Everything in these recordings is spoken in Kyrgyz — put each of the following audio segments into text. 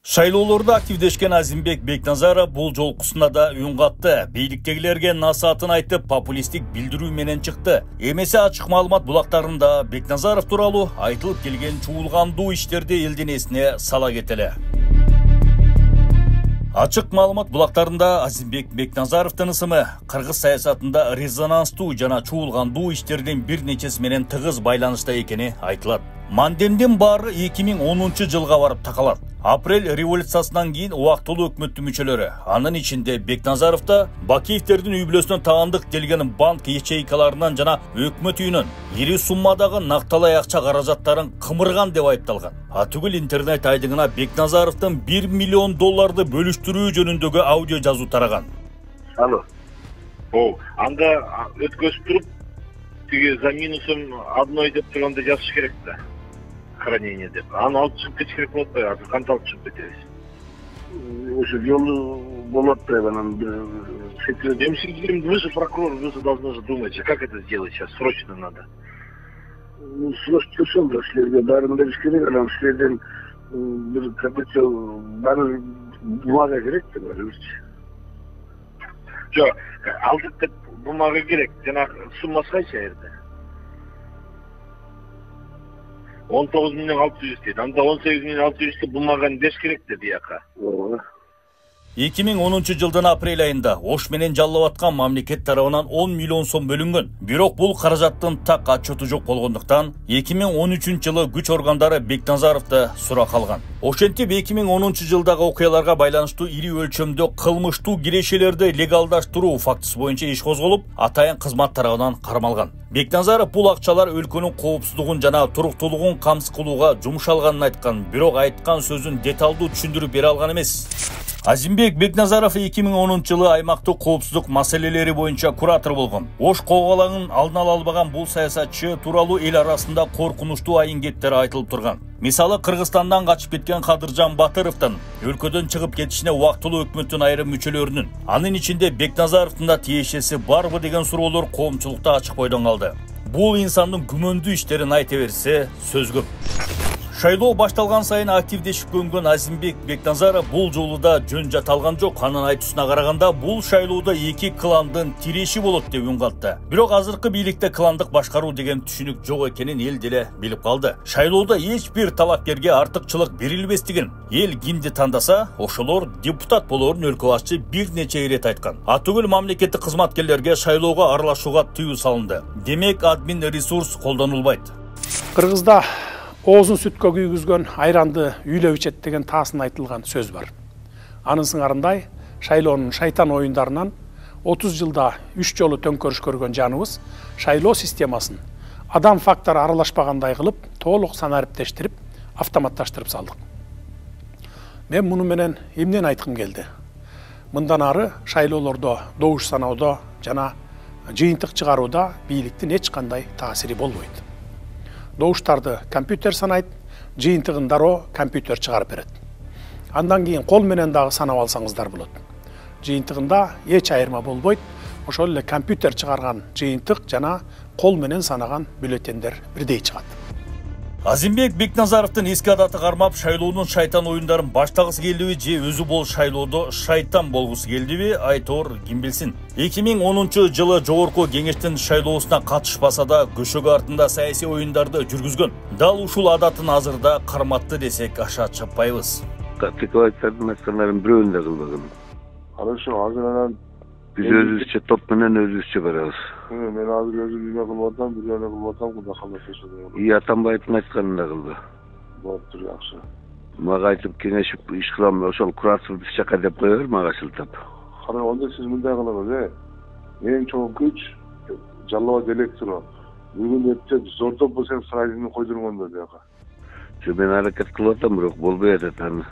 Шайлоолордо активдешкен Азимбек Бекназаров бул жолкусуна да үн катты. Бийликтегилерге насаатын айтып, популисттик билдирүү менен чыкты. Эмесе ачык маалымат булактарында Бекназаров тууралуу айтылып келген чуулгандуу иштерди элдин эсине сала кетели. Ачык маалымат булактарында Азимбек Бекназаровдун ысымы кыргыз саясатында резонанстуу жана чуулгандуу иштердин бир нечеси менен тыгыз байланышта экени айтылат. Мандемдин баары 2010-жылга барып такалат. Апрель революциясынан кийин убактылуу өкмөттүн мүчөлөрү, анын ичинде Бекназаров да Бакиевдердин үй бүлөсүнөн таандык келген банк ячейкаларынан жана өкмөт үйүнөн ири суммадагы накталай акча каражаттарын кымырган деп айыпталган. Түгүл интернет айдыңына Бекназаровдун $1 миллион бөлүштүрүү жөнүндөгү аудио жазуу тараган. Алло. Анда өткөзүп туруп, тиги за минусом одной деп турганда жазыш керек да. Хранение деп. Аны алып чыгып кетиш керек болот да, кантип алып чыгып кетебиз? Ошо жолу болот да, анан вы же прокурор, вы же должны же думать, как это сделать сейчас, срочно надо. Срочно ошол да, силерге баарын бериш керек, анан силерден бир какой-то баары бумага керек деп ойлойбузчу. Жок, алдык деп бумага керек, жана суммасы канча жерде? 19.600 дейді. Анда 18.600 бумаганы бериш керек де бияка. 2010-жылдын апрель айында Ош менен жаллап аткан мамлекет тарабынан 10 миллион сом бөлүнгөн. Бирок бул каражаттын так отчету жок болгондуктан 2013-жылы күч органдары Бекназаровду сурак алган. Ошентип 2010-жылдагы окуяларга байланыштуу ири өлчөмдө кылмыштуу кирешелерди легалдаштыруу фактысы боюнча иш козголуп, атайын кызмат тарабынан кармалган. Бекназаров бул акчалар өлкөнүн коопсуздугун жана туруктуулугун камсыз кылууга жумшалганын айткан, бирок айткан сөзүн деталдуу түшүндүрүп бере алган эмес. Азимбек Бекназаров 2010-жылы аймактык коопсуздук маселелери боюнча куратор болгон. Ош коогалаңын алдын ала албаган бул саясатчы тууралуу эл арасында коркунучтуу айын-кеттер айтылып турган. Мисалы, Кыргызстандан качып кеткен Кадыржан Батыровдун өлкөдөн чыгып кетишине убактылуу өкмөттүн айрым мүчөлөрүнүн, анын ичинде Бекназаровдун да тиешеси барбы деген суроолор коомчулукта ачык бойдон калды. Бул инсандын күмөндүү иштерин айта берсе сөз көп. Шайлоо башталган сайын активдешип көнгөн Азимбек Бекназаров бул жолу да жөн жат алган жок. Анын айтуусуна караганда, бул шайлоодо эки кландын тиреши болот деп үн катты. Бирок азыркы бийликте кландык башкаруу деген түшүнүк жок экенин эл деле билип калды. Шайлоодо эч бир талапкерге артыкчылык берилбестигин, эл кимди тандаса, ошолор депутат болоорун өлкө башчы бир нече ирет айткан. Түгүл мамлекеттик кызматкерлерге шайлоого аралашууга тыюу салынды. Демек, админ ресурс колдонулбайт. Кыргызда оозун сүткө күйгүзгөн айранды үйлөп ичет деген таасын айтылган сөз бар. Анын сыңарындай, шайлоонун шайтан оюндарынан 30 жылда 3 жолу төңкөрүш көргөн жаныбыз шайлоо системасын адам фактору аралашпагандай кылып, толук санариптештирип, автоматташтырып салдык. Мен муну менен эмнени айткым келди? Мындан ары шайлоолордо добуш саноодо жана жыйынтык чыгарууда бийликтин эч кандай таасири болбойт. Добуштарды компьютер санайт, жыйынтыгын дароо компьютер чыгарып берет. Андан кийин кол менен дагы санап алсаңыздар болот. Жыйынтыгында эч айырма болбойт. Ошол эле компьютер чыгарган жыйынтык жана кол менен санаган бюллетендер бирдей чыгат. Азимбек Бекназаровдун эски адаты кармап, шайлоонун шайтан оюндарын баштагысы келдиби же өзү бул шайлоодо шайтан болгусу келдиби, айтор ким билсин. 2010-жылы жогорку кеңештин шайлоосуна катышпаса да, көшөгө артында саясий оюндарды жүргүзгөн. Дал ушул адатын азырда карматты десек аша чаппайбыз. Текелайттардын айткандарын бирөөнү да кылбаган. Хорошо, азыр анан биз өзүбүзчө топ менен өзүбүзчө барабыз. Мен азыр өзүм үймө кылып атам, бирөөнү кылып атам, кудай каласа. Атамбаевдин айтканын да кылды. Болуптур, жакшы. Мага айтып кеңешип иш кылам, ошол кураторду биз жака деп кое бер, мага шылтап. Кара, онда сиз мындай кылыңыз, эң чоң күч жаллоо электро. Бүгүн эптеп зордоп болсо срайдын койдургондор жака. Мен аракет кылып атам, бирок болбой атат аны.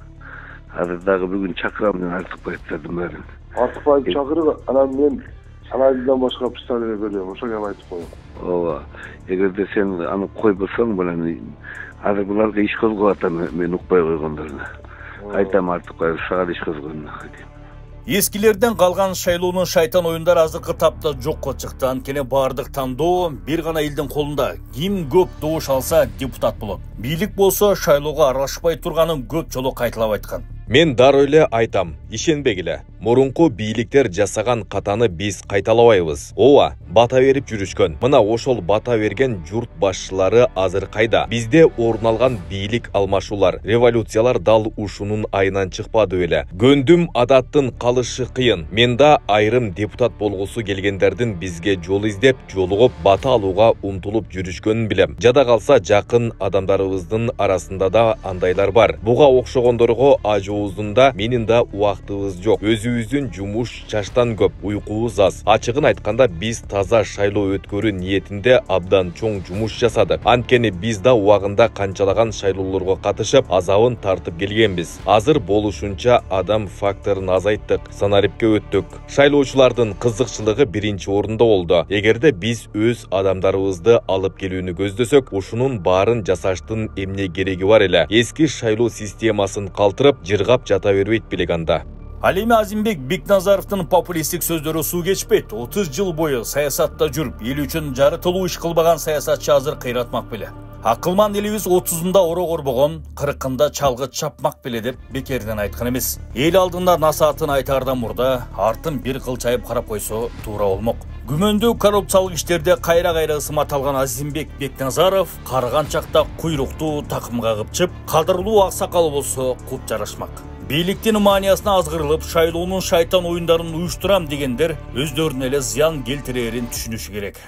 Азыр дагы бүгүн чакырам деп Артыкбаевдин баарын. Артыкбаев чакырып, анан мен срайдыдан башка пистолет берем, ошо гап айтып коем. Ооба. Эгерде сен аны койбосоң, булар азыр буларга иш козгоп атам, мен укпай койгондоруна. Айтам Артыкбаев сага иш козгонуна. Эскилерден калган шайлоонун шайтан оюндары азыркы тапта жокко чыкты. Анткени баардык тандоо бир гана элдин колунда. Ким көп добуш алса депутат болот. Бийлик болсо шайлоого аралашпай турганын көп жолу кайталап айткан. Мен дароо эле айтам, ишенбегиле. Мурунку бийликтер жасаган катаны биз кайталабайбыз. Ооба, бата берип жүрүшкөн. Мына ошол бата берген журт башчылары азыр кайда? Бизде орун алган бийлик алмашуулар, революциялар дал ушунун айынан чыкпады беле. Гөндүм адаттын калышы кыйын. Мен да айрым депутат болгусу келгендердин бизге жол издеп, жолугуп бата алууга умтулуп жүрүшкөнүн билем. Жада калса жакын адамдарыбыздын арасында да андайлар бар. Буга окшогондорго ажуубуздун да менин да убактыбыз жок. Өзүбүздүн жумуш чаштан көп, уйкубуз аз. Ачыгын айтканда биз таза шайлоо өткөрүү ниетинде абдан чоң жумуш жасадык. Анткени биз да убагында канчалаган шайлоолорго катышып, азабын тартып келгенбиз. Азыр болушунча адам факторун азайттык, санарипке өттүк. Шайлоочулардын кызыкчылыгы биринчи орунда болду. Эгерде биз өз адамдарыбызды алып келүүнү көздөсөк, ушунун баарын жасаштын эмне кереги бар эле? Эски шайлоо системасын калтырып, жыргап жата бербейт белек анда. Ал эми Азимбек Бекназаровдун популисттик сөздөрү суу кечпейт. 30 жыл бою саясатта жүрүп, эл үчүн жарытылуу иш кылбаган саясатчы азыр кыйратмак беле. Акылман элибиз 30-ында оро корбогон, 40-ында чалгы чапмак беле деп бекерден айткан эмес. Эл алдында насаатын айтаардан мурда артын бир кылчайып карап койсо туура болмок. Күмөндүү коррупциялык иштерде кайра ысым аталган Азимбек Бекназаров карыган чакта куйруктуу такымга кыпчып, кадырлуу аксакал болсо кут жарашмак. Бийликтин мааниясына азгырылып, шайлоонун шайтан оюндарын уюштурам дегендер өздөрүнө эле зыян келтирээрин түшүнүшү керек.